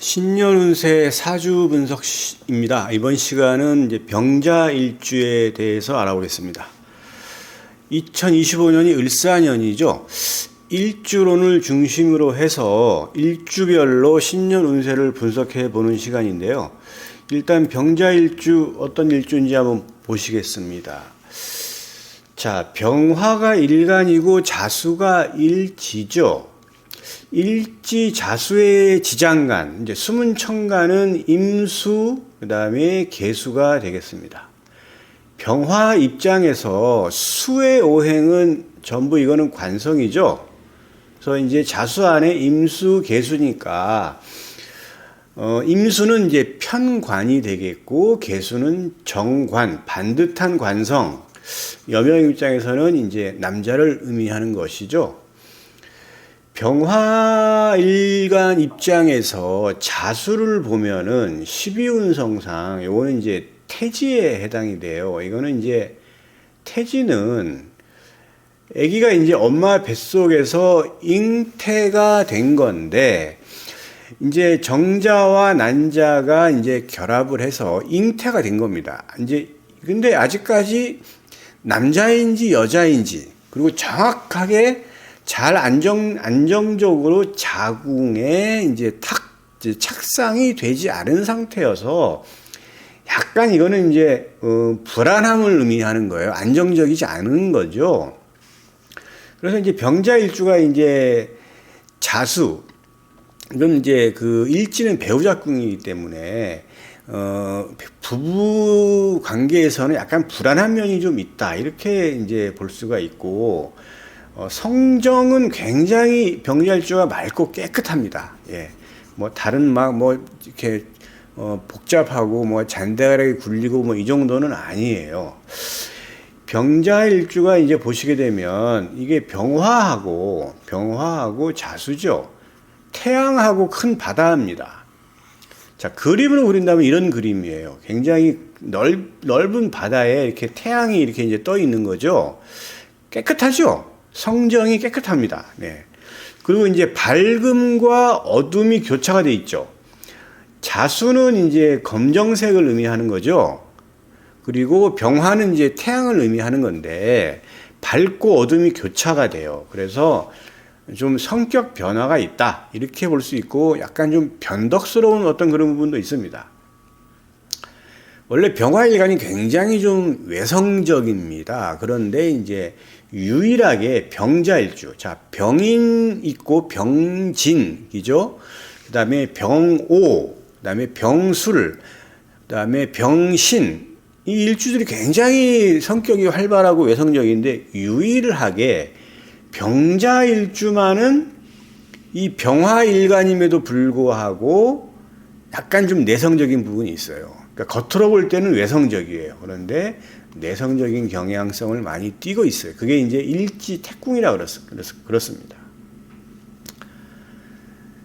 신년운세 사주 분석입니다. 이번 시간은 이제 병자일주에 대해서 알아보겠습니다. 2025년이 을사년이죠. 일주론을 중심으로 해서 일주별로 신년운세를 분석해 보는 시간인데요. 일단 병자일주 어떤 일주인지 한번 보시겠습니다. 자, 병화가 일간이고 자수가 일지죠. 일지 자수의 지장간, 이제 수문천간은 임수, 그 다음에 계수가 되겠습니다. 병화 입장에서 수의 오행은 전부 이거는 관성이죠. 그래서 이제 자수 안에 임수, 계수니까, 임수는 이제 편관이 되겠고, 계수는 정관, 반듯한 관성, 여명 입장에서는 이제 남자를 의미하는 것이죠. 병화일간 입장에서 자수를 보면은 12운성상 요거는 이제 태지에 해당이 돼요. 이거는 이제 태지는 아기가 이제 엄마 뱃속에서 잉태가 된 건데 이제 정자와 난자가 이제 결합을 해서 잉태가 된 겁니다. 이제 근데 아직까지 남자인지 여자인지 그리고 정확하게 잘 안정적으로 자궁에 이제 착상이 되지 않은 상태여서 약간 이거는 이제 불안함을 의미하는 거예요. 안정적이지 않은 거죠. 그래서 이제 병자일주가 이제 자수, 이건 이제 그 일지는 배우자궁이기 때문에 부부 관계에서는 약간 불안한 면이 좀 있다 이렇게 이제 볼 수가 있고. 성정은 굉장히 병자일주가 맑고 깨끗합니다. 예. 뭐 다른 이렇게 복잡하고 뭐 잔대하게 굴리고 뭐 이 정도는 아니에요. 병자일주가 이제 보시게 되면 이게 병화하고 자수죠. 태양하고 큰 바다입니다. 자, 그림으로 그린다면 이런 그림이에요. 굉장히 넓은 바다에 이렇게 태양이 이렇게 이제 떠 있는 거죠. 깨끗하죠? 성정이 깨끗합니다. 네. 그리고 이제 밝음과 어둠이 교차가 되어 있죠. 자수는 이제 검정색을 의미하는 거죠. 그리고 병화는 이제 태양을 의미하는 건데 밝고 어둠이 교차가 돼요. 그래서 좀 성격 변화가 있다. 이렇게 볼 수 있고 약간 좀 변덕스러운 어떤 그런 부분도 있습니다. 원래 병화일간이 굉장히 좀 외성적입니다. 그런데 이제 유일하게 병자일주. 자, 병인 있고 병진이죠. 그 다음에 병오, 그 다음에 병술, 그 다음에 병신. 이 일주들이 굉장히 성격이 활발하고 외성적인데 유일하게 병자일주만은 이 병화일간임에도 불구하고 약간 좀 내성적인 부분이 있어요. 그러니까 겉으로 볼 때는 외성적이에요. 그런데 내성적인 경향성을 많이 띠고 있어요. 그게 이제 일지 태궁이라 그렇습니다.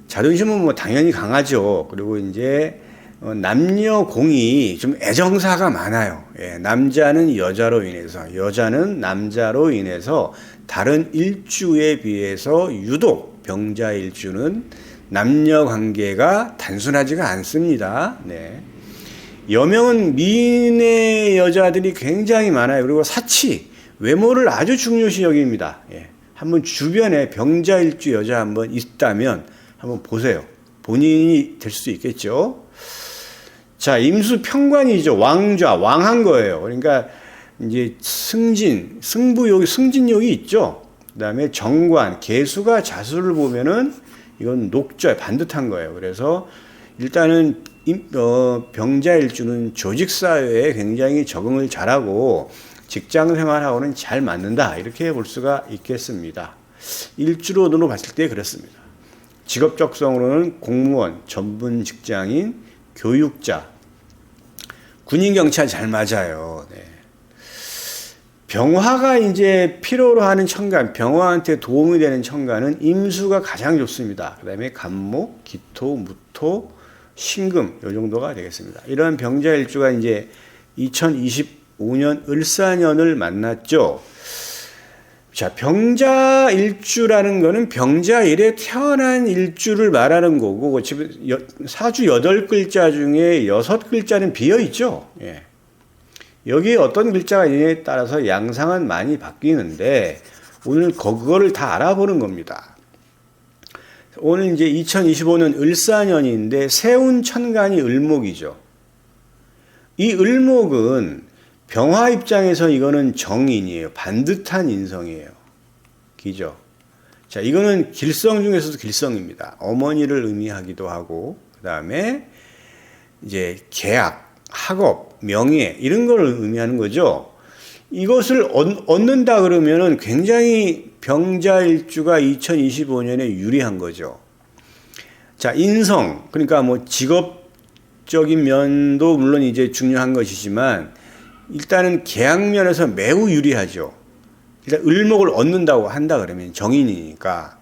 자존심은 뭐 당연히 강하죠. 그리고 이제 남녀 공이 좀 애정사가 많아요. 예, 남자는 여자로 인해서, 여자는 남자로 인해서 다른 일주에 비해서 유독 병자일주는 남녀 관계가 단순하지가 않습니다. 네. 여명은 미인의 여자들이 굉장히 많아요. 그리고 사치, 외모를 아주 중요시 여깁니다. 예. 한번 주변에 병자일주 여자 한번 있다면 한번 보세요. 본인이 될 수 있겠죠. 자, 임수 평관이죠. 왕좌, 왕한 거예요. 그러니까 이제 승진욕이 있죠. 그 다음에 정관, 계수가 자수를 보면은 이건 녹좌, 반듯한 거예요. 그래서 일단은 병자일주는 조직사회에 굉장히 적응을 잘하고 직장생활하고는 잘 맞는다 이렇게 볼 수가 있겠습니다. 일주론으로 봤을 때 그렇습니다. 직업적성으로는 공무원, 전문 직장인, 교육자, 군인, 경찰 잘 맞아요. 네. 병화가 이제 필요로 하는 천간, 병화한테 도움이 되는 천간은 임수가 가장 좋습니다. 그 다음에 간목, 기토, 무토, 신금 요 정도가 되겠습니다. 이런 병자일주가 이제 2025년 을사년을 만났죠. 자, 병자일주라는 거는 병자일에 태어난 일주를 말하는 거고, 사주 8글자 중에 6글자는 비어 있죠. 예. 여기에 어떤 글자가 있느냐에 따라서 양상은 많이 바뀌는데, 오늘 그거를 다 알아보는 겁니다. 오늘 이제 2025년 을사년인데, 세운천간이 을목이죠. 이 을목은 병화 입장에서 이거는 정인이에요. 반듯한 인성이에요. 기죠. 자, 이거는 길성 중에서도 길성입니다. 어머니를 의미하기도 하고, 그 다음에 이제 계약, 학업, 명예, 이런 걸 의미하는 거죠. 이것을 얻는다 그러면은 굉장히 병자일주가 2025년에 유리한 거죠. 자, 인성, 그러니까 뭐 직업적인 면도 물론 이제 중요한 것이지만, 일단은 계약면에서 매우 유리하죠. 일단 을목을 얻는다고 한다 그러면 정인이니까.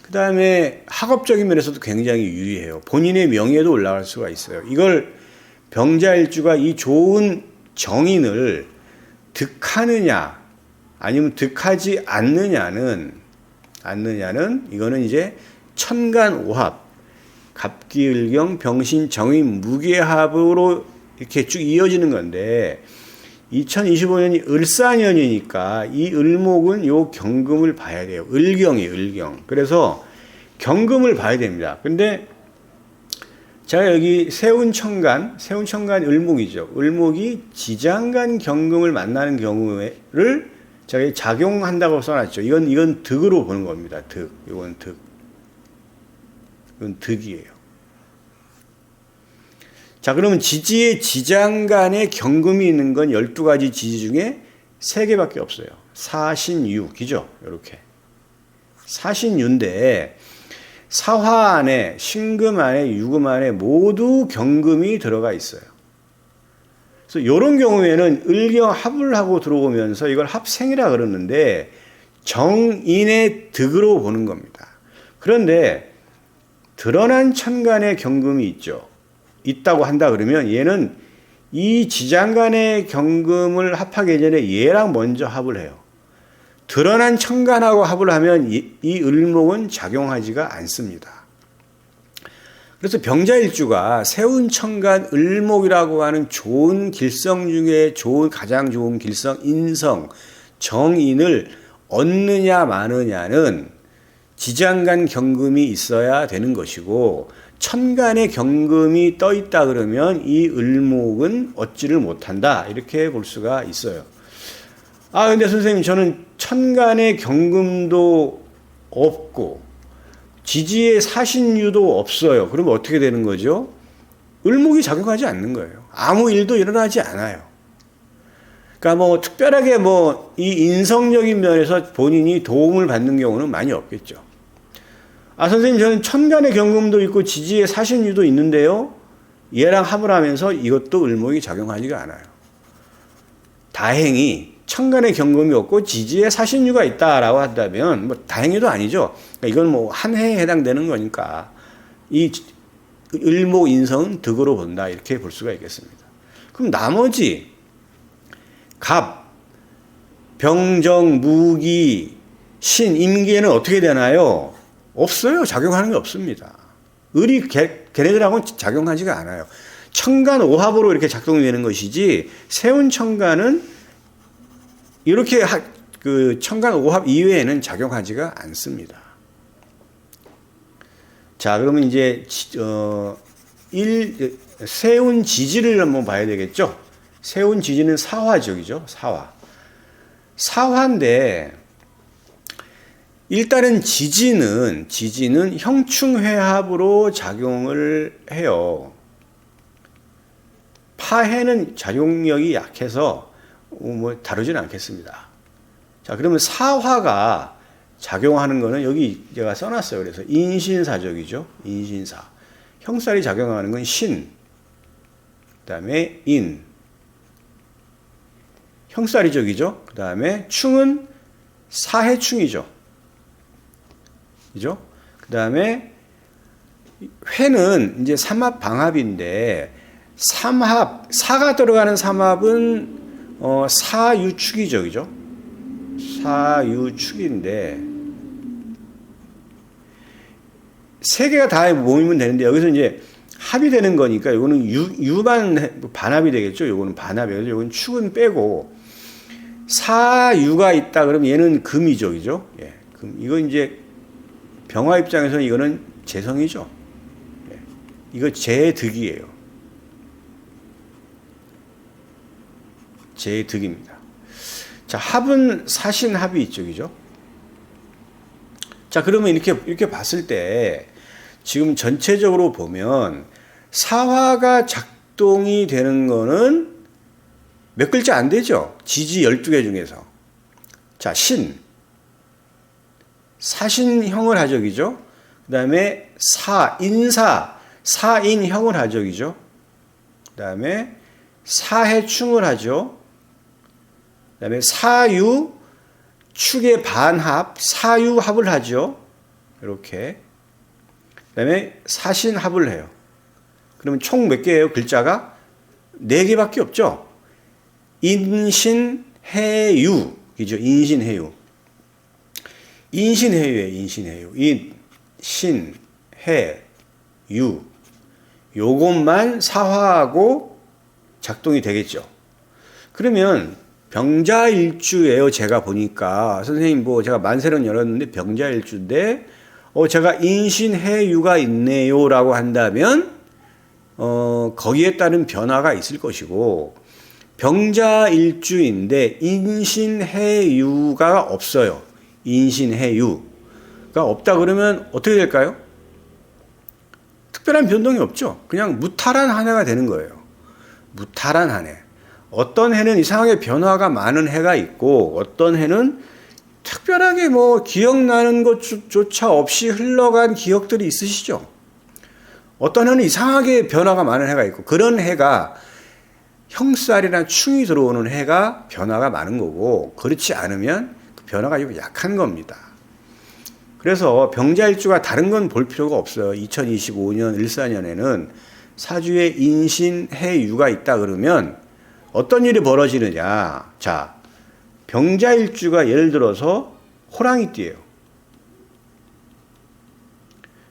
그 다음에 학업적인 면에서도 굉장히 유리해요. 본인의 명예도 올라갈 수가 있어요. 이걸 병자일주가 이 좋은 정인을 득하느냐 아니면 득하지 않느냐는 이거는 이제 천간오합, 갑기을경, 병신, 정인, 무게합으로 이렇게 쭉 이어지는 건데, 2025년이 을사년이니까 이 을목은 요 경금을 봐야 돼요. 을경이에요, 을경. 그래서 경금을 봐야 됩니다. 근데 제가 여기 세운천간 을목이죠. 을목이 지장간 경금을 만나는 경우를 제가 작용한다고 써놨죠. 이건 득으로 보는 겁니다. 득. 이건 득이에요. 자, 그러면 지지의 지장간에 경금이 있는 건 12가지 지지 중에 3개밖에 없어요. 사신유, 기죠? 이렇게. 사신유인데, 사화 안에, 신금 안에, 유금 안에 모두 경금이 들어가 있어요. 그래서 이런 경우에는 을경 합을 하고 들어오면서 이걸 합생이라 그러는데, 정인의 득으로 보는 겁니다. 그런데, 드러난 천간에 경금이 있다고 한다 그러면 얘는 이 지장간의 경금을 합하기 전에 얘랑 먼저 합을 해요. 드러난 천간하고 합을 하면 이 을목은 작용하지가 않습니다. 그래서 병자일주가 세운천간 을목이라고 하는 좋은 길성 중에 가장 좋은 길성 인성 정인을 얻느냐 마느냐는 지장간 경금이 있어야 되는 것이고, 천간에 경금이 떠 있다 그러면 이 을목은 얻지를 못한다, 이렇게 볼 수가 있어요. 아, 근데 선생님, 저는 천간에 경금도 없고 지지에 사신유도 없어요. 그러면 어떻게 되는 거죠? 을목이 작용하지 않는 거예요. 아무 일도 일어나지 않아요. 그러니까 뭐 특별하게 뭐 이 인성적인 면에서 본인이 도움을 받는 경우는 많이 없겠죠. 아, 선생님, 저는 천간에 경금도 있고 지지에 사신유도 있는데요, 얘랑 합을 하면서 이것도 을목이 작용하지가 않아요. 다행히 천간에 경금이 없고 지지에 사신유가 있다라고 한다면 뭐 다행히도 아니죠. 그러니까 이건 뭐 한 해에 해당되는 거니까 이 을목 인성은 득으로 본다, 이렇게 볼 수가 있겠습니다. 그럼 나머지 갑, 병정, 무기, 신, 임기에는 어떻게 되나요? 없어요. 작용하는 게 없습니다. 을이 걔네들하고는 작용하지가 않아요. 천간 오합으로 이렇게 작동되는 것이지, 세운천간은 이렇게 그 천간 오합 이외에는 작용하지가 않습니다. 자, 그러면 이제 세운 지지를 한번 봐야 되겠죠. 세운 지지는 사화적이죠. 사화인데, 일단은 지지는 형충회합으로 작용을 해요. 파해는 작용력이 약해서 뭐 다루지는 않겠습니다. 자, 그러면 사화가 작용하는 거는 여기 제가 써놨어요. 그래서 인신사적이죠. 인신사. 형살이 작용하는 건 신, 그 다음에 인, 형살이적이죠. 그 다음에 충은 사해충이죠. 그죠? 그 다음에 회는 이제 삼합 방합인데, 사가 들어가는 삼합은 사유축이죠. 그죠? 사유축인데 세 개가 다 모이면 되는데 여기서 이제 합이 되는 거니까 이거는 유만 반합이 되겠죠. 이거는 반합이에요. 이거는 축은 빼고 사유가 있다 그러면 얘는 금이죠, 그죠? 예, 금. 이거 이제 병화 입장에서는 이거는 재성이죠. 예, 이거 재득이에요. 재득입니다. 자, 합은 사신합이 있죠, 그죠? 자, 그러면 이렇게 봤을 때 지금 전체적으로 보면 사화가 작동이 되는 거는 몇 글자 안 되죠? 지지 12개 중에서. 자, 신. 사신형을 하적이죠? 그 다음에 인사. 사인형을 하적이죠? 그 다음에 사해충을 하죠? 그 다음에 사유, 축의 반합, 사유합을 하죠? 이렇게. 그 다음에 사신합을 해요. 그러면 총 몇 개예요? 글자가? 4개밖에 없죠? 인신해유. 이죠? 인신해유. 인신해유예요. 인신해유. 인신해유. 요것만 사화하고 작동이 되겠죠. 그러면 병자일주예요. 제가 보니까 선생님 뭐 제가 만세론 열었는데 병자일주인데 제가 인신해유가 있네요라고 한다면 거기에 따른 변화가 있을 것이고 병자일주인데 인신해유가 없어요. 인신해유가 없다 그러면 어떻게 될까요? 특별한 변동이 없죠. 그냥 무탈한 한 해가 되는 거예요. 무탈한 한 해. 어떤 해는 이상하게 변화가 많은 해가 있고 어떤 해는 특별하게 뭐 기억나는 것조차 없이 흘러간 기억들이 있으시죠. 어떤 해는 이상하게 변화가 많은 해가 있고 그런 해가 형살이나 충이 들어오는 해가 변화가 많은 거고 그렇지 않으면 그 변화가 좀 약한 겁니다. 그래서 병자일주가 다른 건 볼 필요가 없어요. 2025년 14년에는 사주에 인신해유가 있다 그러면 어떤 일이 벌어지느냐. 자, 병자일주가 예를 들어서 호랑이띠예요.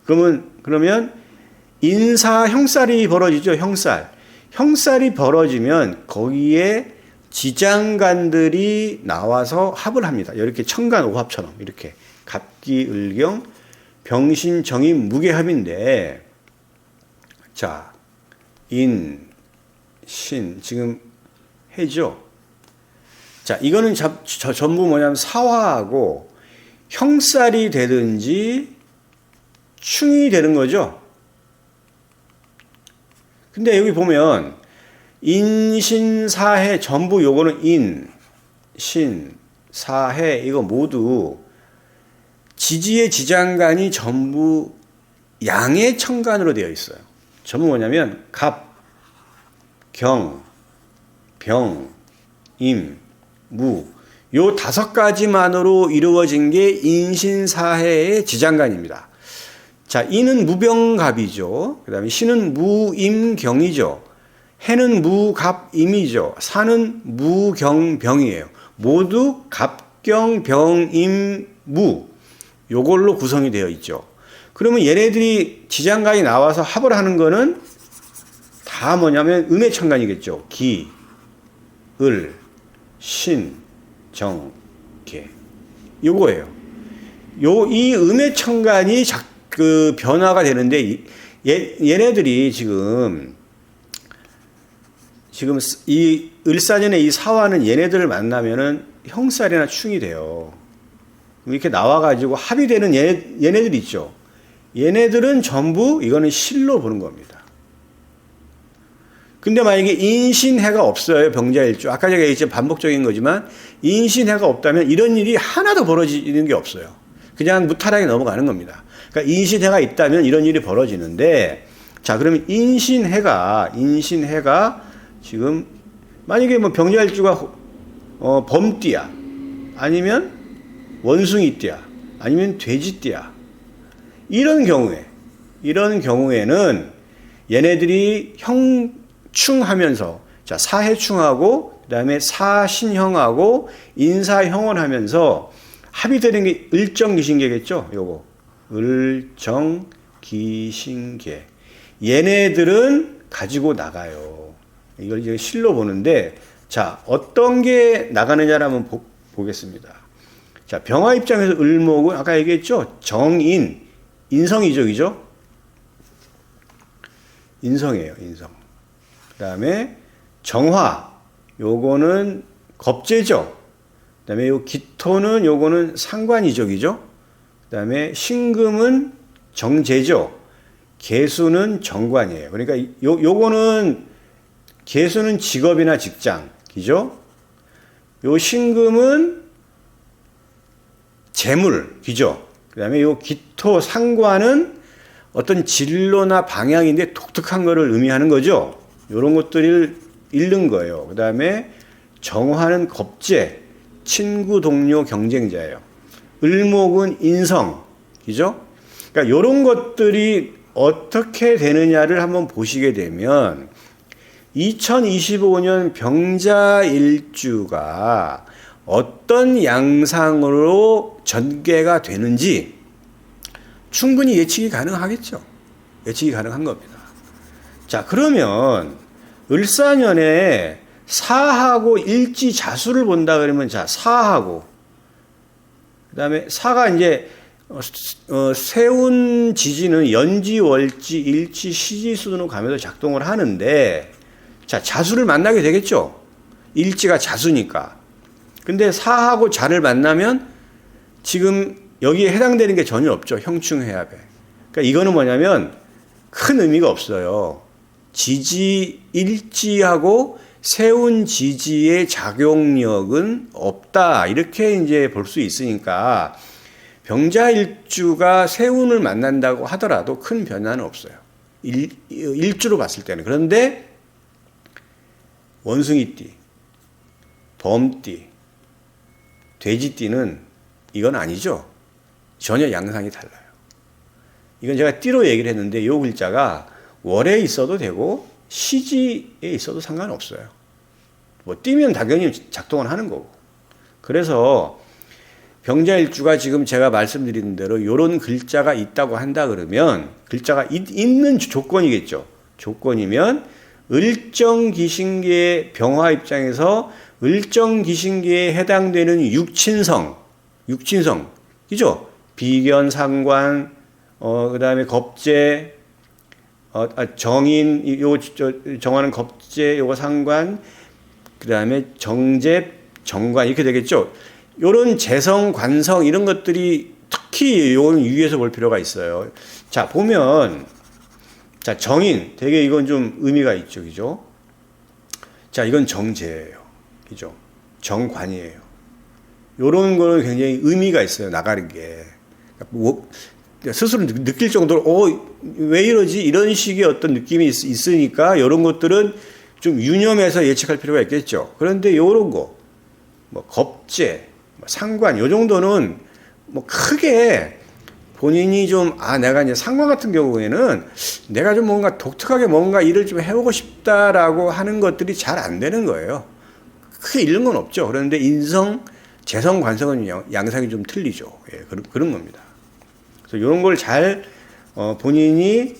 그러면 인사 형살이 벌어지죠. 형살이 벌어지면 거기에 지장간들이 나와서 합을 합니다. 이렇게 청간오합처럼 이렇게 갑기을경 병신정인 무게합인데 자, 신 지금 해죠. 자, 이거는 전부 뭐냐면 사화하고 형살이 되든지 충이 되는 거죠. 근데 여기 보면 인신사해 전부 요거는 인신사해 이거 모두 지지의 지장간이 전부 양의 청간으로 되어 있어요. 전부 뭐냐면 갑, 경, 병, 임, 무. 요 5가지만으로 이루어진 게 인신사해의 지장간입니다. 자, 인은 무병갑이죠. 그 다음에 신은 무임경이죠. 해는 무갑임이죠. 사는 무경병이에요. 모두 갑경병임무. 요걸로 구성이 되어 있죠. 그러면 얘네들이 지장간이 나와서 합을 하는 거는 다 뭐냐면 음의 청간이겠죠. 기, 을, 신, 정, 계. 요거예요. 이 음의 청간이 변화가 되는데 얘네들이 지금 이 을사년의 이 사화는 얘네들을 만나면은 형살이나 충이 돼요. 이렇게 나와가지고 합이 되는 얘네들 있죠. 얘네들은 전부 이거는 실로 보는 겁니다. 근데 만약에 인신해가 없어요. 병자일주. 아까 제가 얘기했지만 반복적인 거지만 인신해가 없다면 이런 일이 하나도 벌어지는 게 없어요. 그냥 무탈하게 넘어가는 겁니다. 그러니까 인신해가 있다면 이런 일이 벌어지는데 자, 그러면 인신해가 지금 만약에 뭐 병자일주가 범띠야 아니면 원숭이띠야 아니면 돼지띠야 이런 경우에는 얘네들이 형충하면서 자, 사해충하고 그다음에 사신형하고 인사형을 하면서 합이 되는 게 을정기신계겠죠. 요거 을정기신계. 얘네들은 가지고 나가요. 이걸 이제 실로 보는데 자, 어떤 게 나가느냐를 한번 보겠습니다. 자, 병화 입장에서 을목은 아까 얘기했죠. 정인, 인성이죠, 그죠? 인성이에요, 인성. 그 다음에 정화, 요거는 겁재죠. 그 다음에 요 기토는 요거는 상관이죠, 그죠? 그 다음에 신금은 정제죠. 계수는 정관이에요. 그러니까 요거는 계수는 직업이나 직장, 그죠? 요 신금은 재물, 그죠? 그 다음에 요 기토 상관은 어떤 진로나 방향인데 독특한 거를 의미하는 거죠. 요런 것들을 읽는 거예요. 그 다음에 정화는 겁재, 친구, 동료, 경쟁자예요. 을목은 인성, 그죠? 그러니까 요런 것들이 어떻게 되느냐를 한번 보시게 되면 2025년 병자일주가 어떤 양상으로 전개가 되는지 충분히 예측이 가능하겠죠. 예측이 가능한 겁니다. 자, 그러면 을사년에 사하고 일지 자수를 본다 그러면 자, 사하고 그다음에 사가 이제 세운 지지는 연지, 월지, 일지, 시지 순으로 가면서 작동을 하는데 자, 자수를 만나게 되겠죠. 일지가 자수니까. 근데 사하고 자를 만나면 지금 여기에 해당되는 게 전혀 없죠. 형충해합에. 그러니까 이거는 뭐냐면 큰 의미가 없어요. 지지, 일지하고 세운 지지의 작용력은 없다. 이렇게 이제 볼 수 있으니까 병자일주가 세운을 만난다고 하더라도 큰 변화는 없어요. 일주로 봤을 때는. 그런데 원숭이띠, 범띠, 돼지띠는 이건 아니죠. 전혀 양상이 달라요. 이건 제가 띠로 얘기를 했는데 이 글자가 월에 있어도 되고 시지에 있어도 상관없어요. 뭐 띠면 당연히 작동을 하는 거고. 그래서 병자일주가 지금 제가 말씀드린 대로 이런 글자가 있다고 한다 그러면 글자가 있는 조건이겠죠. 조건이면 을정기신계의 병화 입장에서 을정기신계에 해당되는 육친성, 그죠? 비견, 상관, 그 다음에 겁재, 정인, 정화는 겁재, 요거 상관, 그 다음에 정제, 정관, 이렇게 되겠죠? 요런 재성, 관성, 이런 것들이 특히 요건 유의해서 볼 필요가 있어요. 자, 보면, 자, 정인, 되게 이건 좀 의미가 있죠, 그죠? 자, 이건 정제예요, 그죠? 정관이에요. 요런 거는 굉장히 의미가 있어요, 나가는 게. 스스로 느낄 정도로, 왜 이러지? 이런 식의 어떤 느낌이 있으니까, 요런 것들은 좀 유념해서 예측할 필요가 있겠죠. 그런데 요런 거, 뭐, 겁재, 상관, 요 정도는 뭐 크게 본인이 좀, 내가 이제 상관 같은 경우에는 내가 좀 뭔가 독특하게 뭔가 일을 좀 해보고 싶다라고 하는 것들이 잘 안 되는 거예요. 크게 잃는 건 없죠. 그런데 인성, 재성, 관성은 양상이 좀 틀리죠. 예, 그런 겁니다. 그래서 이런 걸 잘, 본인이,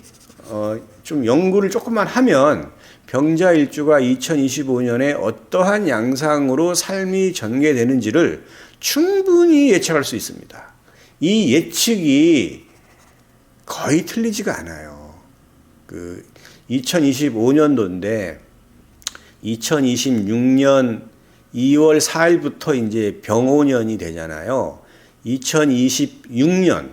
좀 연구를 조금만 하면 병자일주가 2025년에 어떠한 양상으로 삶이 전개되는지를 충분히 예측할 수 있습니다. 이 예측이 거의 틀리지가 않아요. 2025년도인데 2026년 2월 4일부터 이제 병오년이 되잖아요. 2026년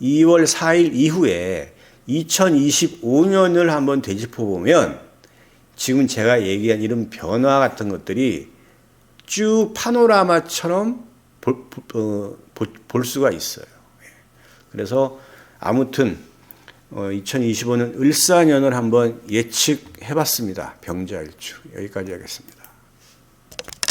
2월 4일 이후에 2025년을 한번 되짚어 보면 지금 제가 얘기한 이런 변화 같은 것들이 쭉 파노라마처럼 볼 수가 있어요. 그래서 아무튼 2025년 을사년을 한번 예측해 봤습니다. 병자일주. 여기까지 하겠습니다.